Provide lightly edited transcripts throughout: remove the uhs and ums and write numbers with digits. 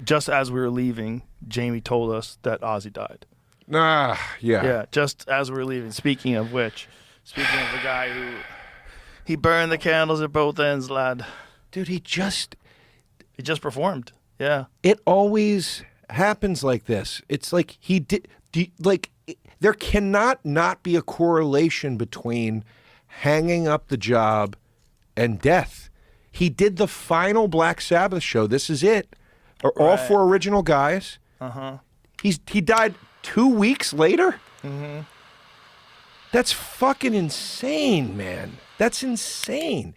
just as we were leaving, Jamie told us that Ozzy died. Yeah. Yeah, just as we were leaving. Speaking of which, speaking of the guy who he burned the candles at both ends, lad. Dude, he just performed. Yeah. It always happens like this. It's like he did. There cannot not be a correlation between hanging up the job and death. He did the final Black Sabbath show. This is it. All four original guys. He died 2 weeks later. That's fucking insane, man. That's insane.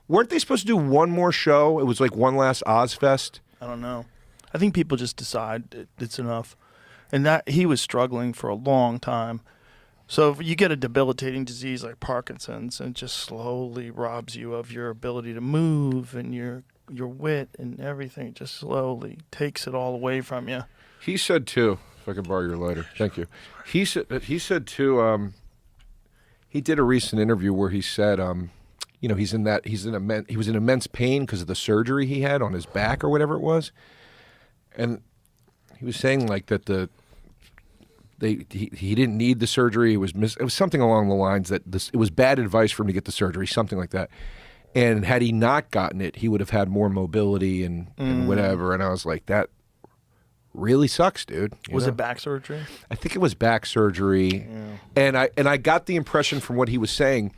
Weren't they supposed to do one more show? It was like one last Ozfest. I don't know. I think people just decide it's enough. And that he was struggling for a long time. So if you get a debilitating disease like Parkinson's, and it just slowly robs you of your ability to move and your wit and everything, just slowly takes it all away from you. He said too, if I can borrow your lighter. Thank you. He said too, he did a recent interview where he said, he was in immense pain because of the surgery he had on his back or whatever it was. And he was saying like that he didn't need the surgery. It was something along the lines that it was bad advice for him to get the surgery, something like that. And had he not gotten it, he would have had more mobility and whatever. And I was like, that really sucks, dude. Was it back surgery? I think it was back surgery. Yeah. And I got the impression from what he was saying,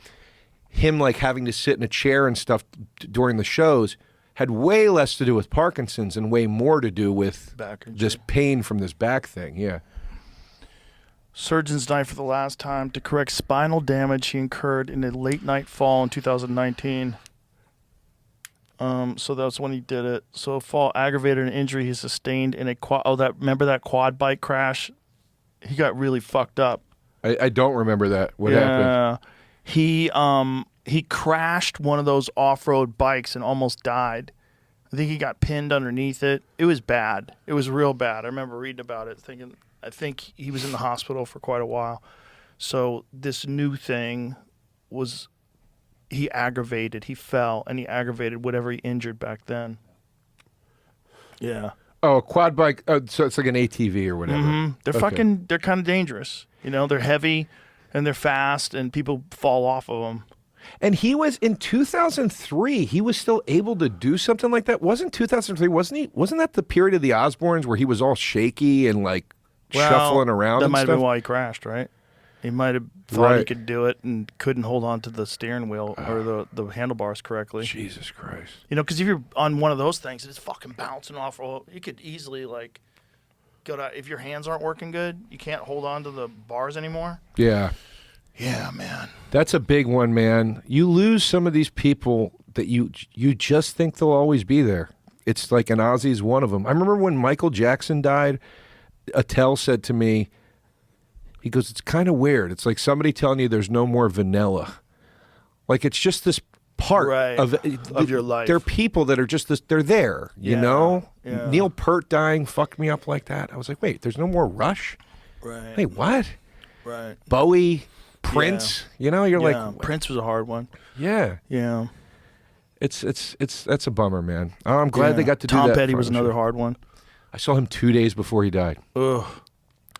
him like having to sit in a chair and stuff during the shows had way less to do with Parkinson's and way more to do with this pain from this back thing. Yeah. Surgeons died for the last time to correct spinal damage he incurred in a late-night fall in 2019. So that's when he did it. So a fall aggravated an injury he sustained in a quad. Oh, remember that quad bike crash? He got really fucked up. I don't remember that. What happened? He crashed one of those off-road bikes and almost died. I think he got pinned underneath it. It was bad. It was real bad. I remember reading about it, thinking, I think he was in the hospital for quite a while. So this new thing was, he fell, and he aggravated whatever he injured back then. Yeah. Oh, a quad bike. Oh, so it's like an ATV or whatever. They're kind of dangerous. They're heavy, and they're fast, and people fall off of them. And he was in 2003. He was still able to do something like that. Wasn't 2003? Wasn't he? Wasn't that the period of the Osbournes where he was all shaky and like shuffling around? That and might stuff? have been why he crashed, right? He might have thought he could do it and couldn't hold on to the steering wheel or the handlebars correctly. Jesus Christ! Because if you're on one of those things and it's fucking bouncing off, you could easily like go to. If your hands aren't working good, you can't hold on to the bars anymore. Yeah. Yeah, man. That's a big one, man. You lose some of these people that you just think they'll always be there. It's like, and Ozzy's one of them. I remember when Michael Jackson died, Attell said to me, he goes, it's kind of weird. It's like somebody telling you there's no more vanilla. Like it's just this part of your life. There are people that are just this, they're there, you know? Yeah. Neil Peart dying fucked me up like that. I was like, wait, there's no more Rush? Right. Wait, what? Right. Bowie, Prince, you're like Prince was a hard one. Yeah. Yeah. It's that's a bummer, man. I'm glad they got to do that. Tom Petty was another hard one. I saw him 2 days before he died. Ugh.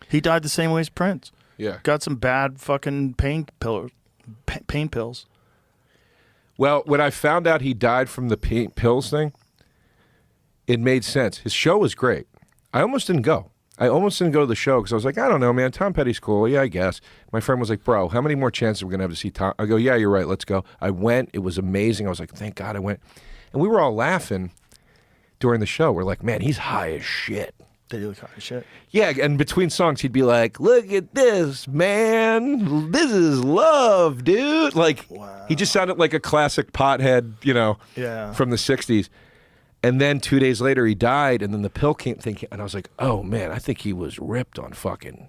He died the same way as Prince. Yeah. Got some bad fucking pain pills. Well, when I found out he died from the pain pills thing, it made sense. His show was great. I almost didn't go. I almost didn't go to the show because I was like, I don't know, man. Tom Petty's cool. Yeah, I guess. My friend was like, bro, how many more chances are we going to have to see Tom? I go, yeah, you're right. Let's go. I went. It was amazing. I was like, thank God I went. And we were all laughing during the show. We're like, man, he's high as shit. Did he look high as shit? Yeah, and between songs, he'd be like, look at this, man. This is love, dude. Like, he just sounded like a classic pothead, from the 60s. And then 2 days later, he died, and then the pill came thinking, and I was like, oh, man, I think he was ripped on fucking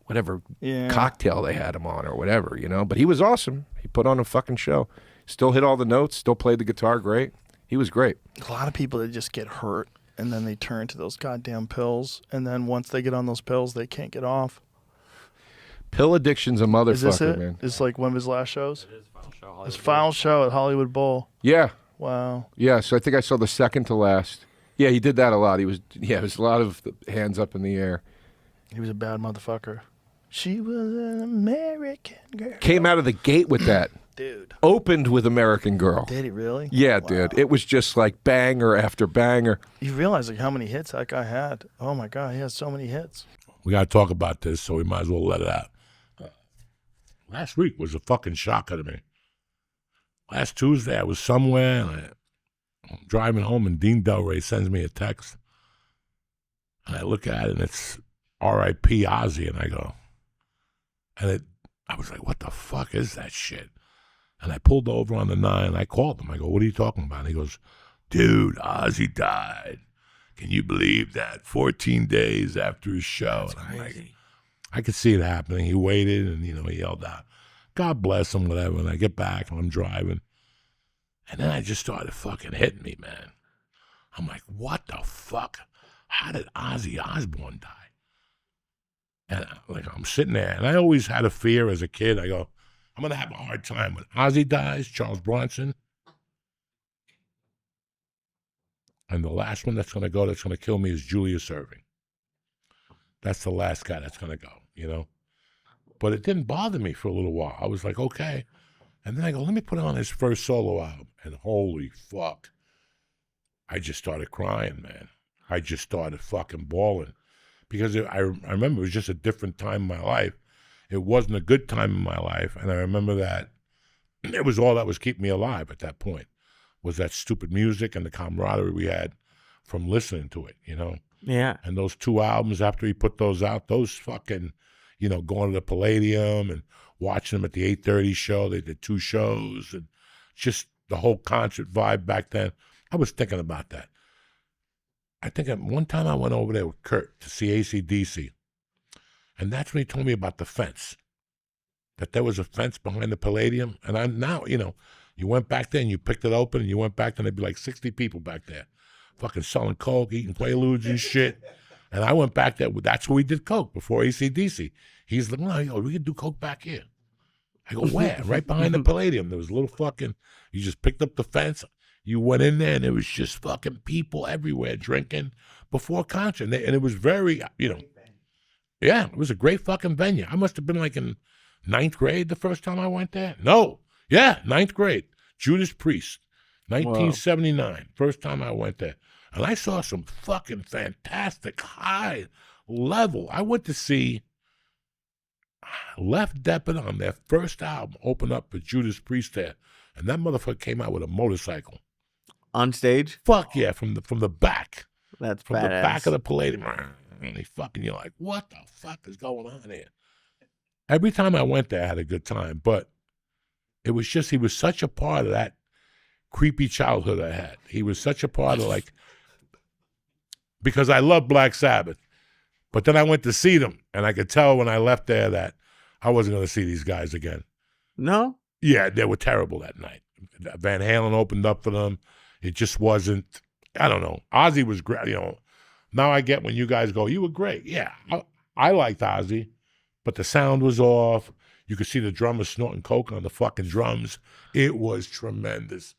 whatever cocktail they had him on or whatever, But he was awesome. He put on a fucking show. Still hit all the notes, still played the guitar great. He was great. A lot of people that just get hurt, and then they turn to those goddamn pills, and then once they get on those pills, they can't get off. Pill addiction's a motherfucker, is this it? Man. It's like one of his last shows? It is final show. His final show at Hollywood Bowl. Yeah. Wow. Yeah, so I think I saw the second to last. Yeah, he did that a lot. It was a lot of hands up in the air. He was a bad motherfucker. She was an American girl. Came out of the gate with that. Dude. Opened with American Girl. Did he really? Yeah, Wow. dude. It was just like banger after banger. You realize like how many hits that guy had. Oh my God, he has so many hits. We got to talk about this, so we might as well let it out. Last week was a fucking shocker to me. Last Tuesday, I was somewhere, and I'm driving home, and Dean Delray sends me a text. And I look at it, and it's R.I.P. Ozzy, and I go, I was like, what the fuck is that shit? And I pulled over on the 9, and I called him. I go, what are you talking about? And he goes, dude, Ozzy died. Can you believe that? 14 days after his show. That's and I'm crazy. like, I could see it happening. He waited, and, he yelled out, God bless him, whatever. And I get back, and I'm driving. And then I just started fucking hitting me, man. I'm like, what the fuck? How did Ozzy Osbourne die? And I'm sitting there, and I always had a fear as a kid. I go, I'm going to have a hard time when Ozzy dies, Charles Bronson. And the last one that's going to kill me is Julius Erving. That's the last guy that's going to go, But it didn't bother me for a little while. I was like, okay. And then I go, let me put on his first solo album. And holy fuck. I just started crying, man. I just started fucking bawling. Because I remember it was just a different time in my life. It wasn't a good time in my life. And I remember that it was all that was keeping me alive at that point, was that stupid music and the camaraderie we had from listening to it, Yeah. And those 2 albums after he put those out, those fucking, going to the Palladium and watching them at the 8:30 show. They did 2 shows and just the whole concert vibe back then. I was thinking about that. I think at one time I went over there with Kurt to see AC/DC. And that's when he told me about the fence, that there was a fence behind the Palladium. And I'm now, you went back there and you picked it open and you went back there and there'd be like 60 people back there fucking selling coke, eating Quaaludes and shit. And I went back there. That's where we did coke before AC/DC. He's like, no, we could do coke back here. I go, where? Right behind the Palladium. There was a little fucking, you just picked up the fence. You went in there and there was just fucking people everywhere drinking before concert. And it was very, yeah, it was a great fucking venue. I must have been like in 9th grade the first time I went there. No. Yeah, 9th grade. Judas Priest, 1979. First time I went there. And I saw some fucking fantastic high level. I went to see Left Zeppelin on their first album open up for Judas Priest there. And that motherfucker came out with a motorcycle. On stage? Fuck yeah, from the back. That's From badass. the back of the Palladium. And he fucking, you're like, what the fuck is going on here? Every time I went there, I had a good time. But it was just, he was such a part of that creepy childhood I had. He was such a part of because I love Black Sabbath. But then I went to see them, and I could tell when I left there that I wasn't going to see these guys again. No? Yeah, they were terrible that night. Van Halen opened up for them. It just wasn't, I don't know. Ozzy was great, Now I get when you guys go, you were great. Yeah, I liked Ozzy, but the sound was off. You could see the drummers snorting coke on the fucking drums. It was tremendous.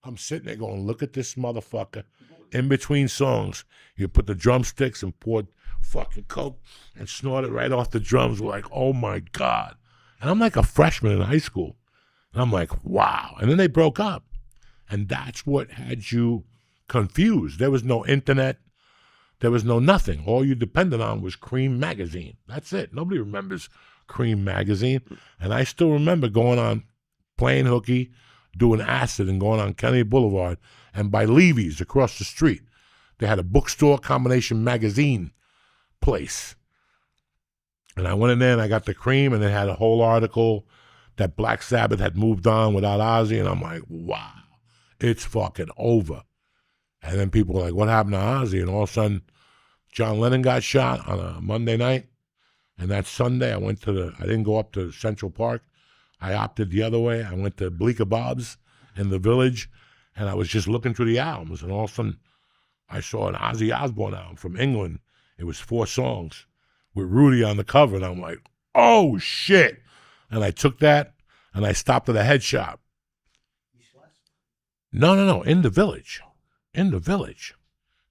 I'm sitting there going, look at this motherfucker. In between songs, you put the drumsticks and poured fucking coke and snort it right off the drums. We're like, oh my God. And I'm like a freshman in high school. And I'm like, wow. And then they broke up. And that's what had you confused. There was no internet. There was no nothing. All you depended on was Cream Magazine. That's it. Nobody remembers Cream Magazine. And I still remember going on, playing hooky, doing acid and going on Kennedy Boulevard. And by Levy's across the street, they had a bookstore combination magazine place. And I went in there and I got the Cream, and it had a whole article that Black Sabbath had moved on without Ozzy. And I'm like, wow, it's fucking over. And then people were like, what happened to Ozzy? And all of a sudden, John Lennon got shot on a Monday night. And that Sunday, I didn't go up to Central Park. I opted the other way. I went to Bleecker Bob's in the Village, and I was just looking through the albums. And all of a sudden, I saw an Ozzy Osbourne album from England. It was 4 songs with Rudy on the cover. And I'm like, oh, shit. And I took that, and I stopped at a head shop. No, in the Village. In the Village.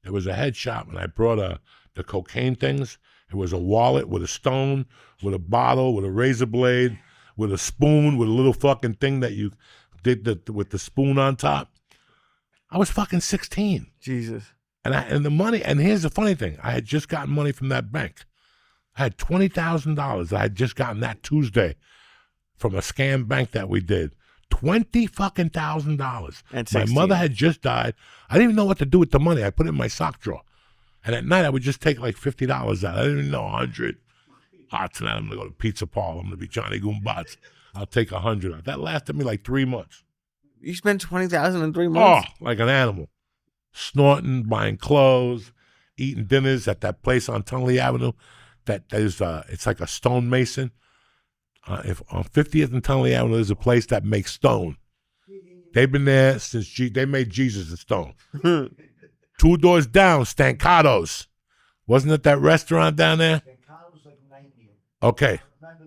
It was a head shop, and I brought the cocaine things. It was a wallet with a stone, with a bottle, with a razor blade, with a spoon, with a little fucking thing that you did with the spoon on top. I was fucking 16. Jesus. And the money, and here's the funny thing. I had just gotten money from that bank. I had $20,000. I had just gotten that Tuesday from a scam bank that we did. $20,000. At My 16. mother had just died. I didn't even know what to do with the money. I put it in my sock drawer. And at night, I would just take like $50 out. I didn't even know 100. Tonight I'm going to go to Pizza Parlor. I'm going to be Johnny Goombats. I'll take 100 out. That lasted me like 3 months. You spent $20,000 in 3 months? Oh, like an animal. Snorting, buying clothes, eating dinners at that place on Tunley Avenue. It's like a stonemason. If on 50th and Tunley Avenue, there's a place that makes stone. They've been there since they made Jesus a stone. 2 doors down, Stancatos. Wasn't it that restaurant down there? Okay.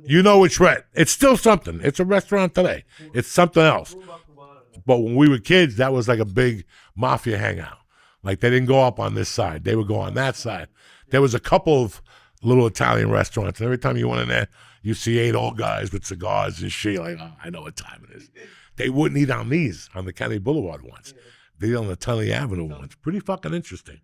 You know which it's still something. It's a restaurant today. It's something else. But when we were kids, that was like a big mafia hangout. Like they didn't go up on this side. They would go on that side. There was a couple of little Italian restaurants. And every time you went in there, you see 8 old guys with cigars and shit. Like, oh, I know what time it is. They wouldn't eat on the Kennedy Boulevard ones. They eat on the Tunley Avenue ones. Pretty fucking interesting.